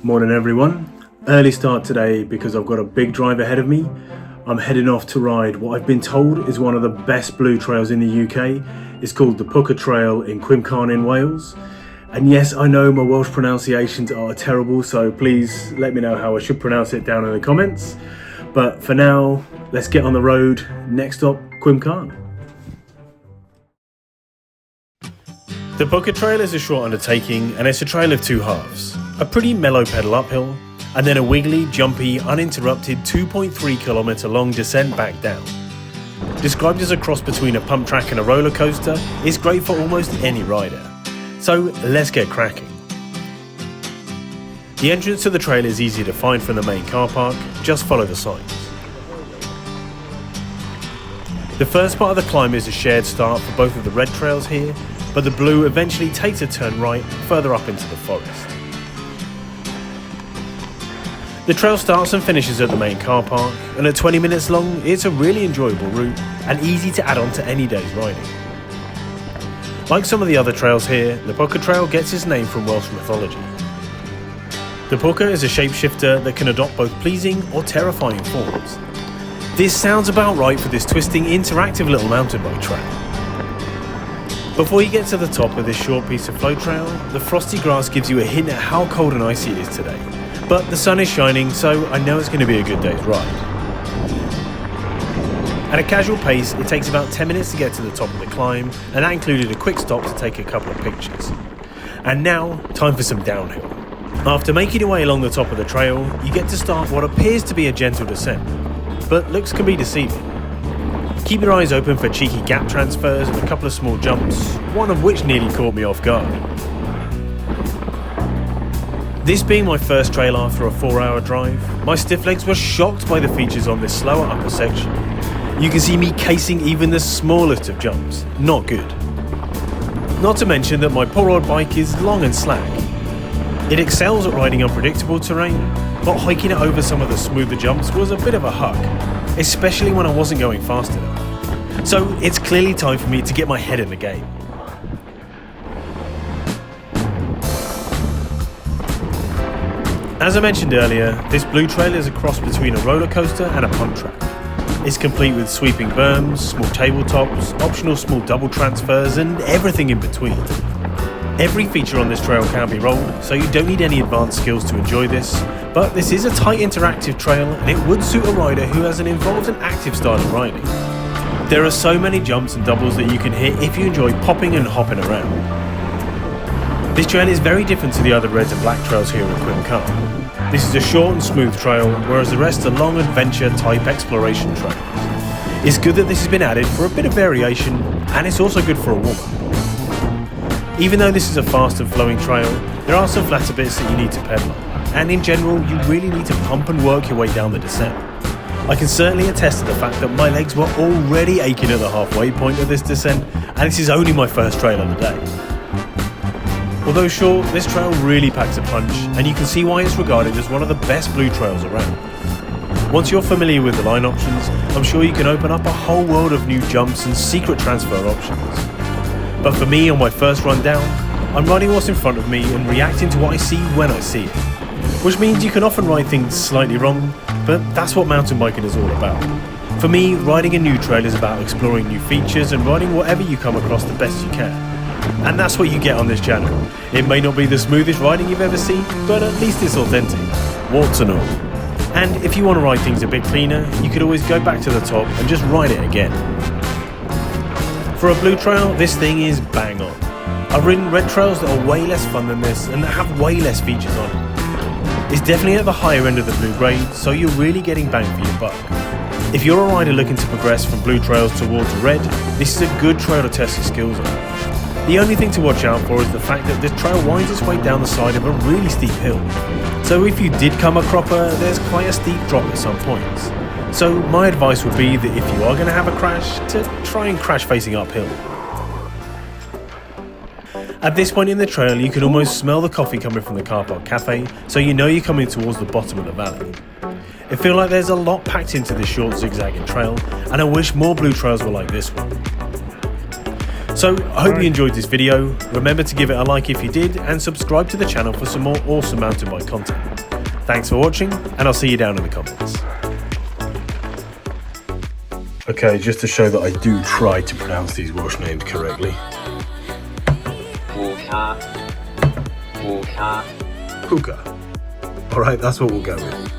Morning everyone. Early start today because I've got a big drive ahead of me. I'm heading off to ride what I've been told is one of the best blue trails in the UK. It's called the Pucker Trail in Cwm Carn in Wales. And yes, I know my Welsh pronunciations are terrible, so please let me know how I should pronounce it down in the comments. But for now, let's get on the road. Next stop, Cwm Carn. The Pucker Trail is a short undertaking and it's a trail of two halves. A pretty mellow pedal uphill, and then a wiggly, jumpy, uninterrupted 2.3 kilometre long descent back down. Described as a cross between a pump track and a roller coaster, it's great for almost any rider. So let's get cracking. The entrance to the trail is easy to find from the main car park, just follow the signs. The first part of the climb is a shared start for both of the red trails here, but the blue eventually takes a turn right further up into the forest. The trail starts and finishes at the main car park, and at 20 minutes long, it's a really enjoyable route and easy to add on to any day's riding. Like some of the other trails here, the Pucker Trail gets its name from Welsh mythology. The Pucker is a shapeshifter that can adopt both pleasing or terrifying forms. This sounds about right for this twisting, interactive little mountain bike trail. Before you get to the top of this short piece of flow trail, the frosty grass gives you a hint at how cold and icy it is today. But the sun is shining, so I know it's going to be a good day's ride. At a casual pace, it takes about 10 minutes to get to the top of the climb, and that included a quick stop to take a couple of pictures. And now, time for some downhill. After making your way along the top of the trail, you get to start what appears to be a gentle descent, but looks can be deceiving. Keep your eyes open for cheeky gap transfers and a couple of small jumps, one of which nearly caught me off guard. This being my first trail after a 4-hour drive, my stiff legs were shocked by the features on this slower upper section. You can see me casing even the smallest of jumps. Not good. Not to mention that my poor old bike is long and slack. It excels at riding unpredictable terrain, but hiking it over some of the smoother jumps was a bit of a hug, especially when I wasn't going fast enough. So it's clearly time for me to get my head in the game. As I mentioned earlier, this blue trail is a cross between a roller coaster and a pump track. It's complete with sweeping berms, small tabletops, optional small double transfers, and everything in between. Every feature on this trail can be rolled, so you don't need any advanced skills to enjoy this, but this is a tight interactive trail and it would suit a rider who has an involved and active style of riding. There are so many jumps and doubles that you can hit if you enjoy popping and hopping around. This trail is very different to the other reds and black trails here at Cwm Carn. This is a short and smooth trail, whereas the rest are long adventure type exploration trails. It's good that this has been added for a bit of variation, and it's also good for a warm-up. Even though this is a fast and flowing trail, there are some flatter bits that you need to pedal on, and in general you really need to pump and work your way down the descent. I can certainly attest to the fact that my legs were already aching at the halfway point of this descent, and this is only my first trail of the day. Although short, this trail really packs a punch, and you can see why it's regarded as one of the best blue trails around. Once you're familiar with the line options, I'm sure you can open up a whole world of new jumps and secret transfer options. But for me, on my first run down, I'm riding what's in front of me and reacting to what I see when I see it. Which means you can often ride things slightly wrong, but that's what mountain biking is all about. For me, riding a new trail is about exploring new features and riding whatever you come across the best you can. And that's what you get on this channel. It may not be the smoothest riding you've ever seen, but at least it's authentic, warts and all. And if you want to ride things a bit cleaner, you could always go back to the top and just ride it again. For a blue trail, this thing is bang on. I've ridden red trails that are way less fun than this and that have way less features on it. It's definitely at the higher end of the blue grade, so you're really getting bang for your buck. If you're a rider looking to progress from blue trails towards red, this is a good trail to test your skills on. The only thing to watch out for is the fact that this trail winds its way down the side of a really steep hill. So if you did come a cropper, there's quite a steep drop at some points. So my advice would be that if you are going to have a crash, to try and crash facing uphill. At this point in the trail, you can almost smell the coffee coming from the car park cafe, so you know you're coming towards the bottom of the valley. I feel like there's a lot packed into this short zigzagging trail, and I wish more blue trails were like this one. So I hope you enjoyed this video. Remember to give it a like if you did, and subscribe to the channel for some more awesome mountain bike content. Thanks for watching, and I'll see you down in the comments. Okay, just to show that I do try to pronounce these Welsh names correctly. Puka. Puka. Alright, that's what we'll go with.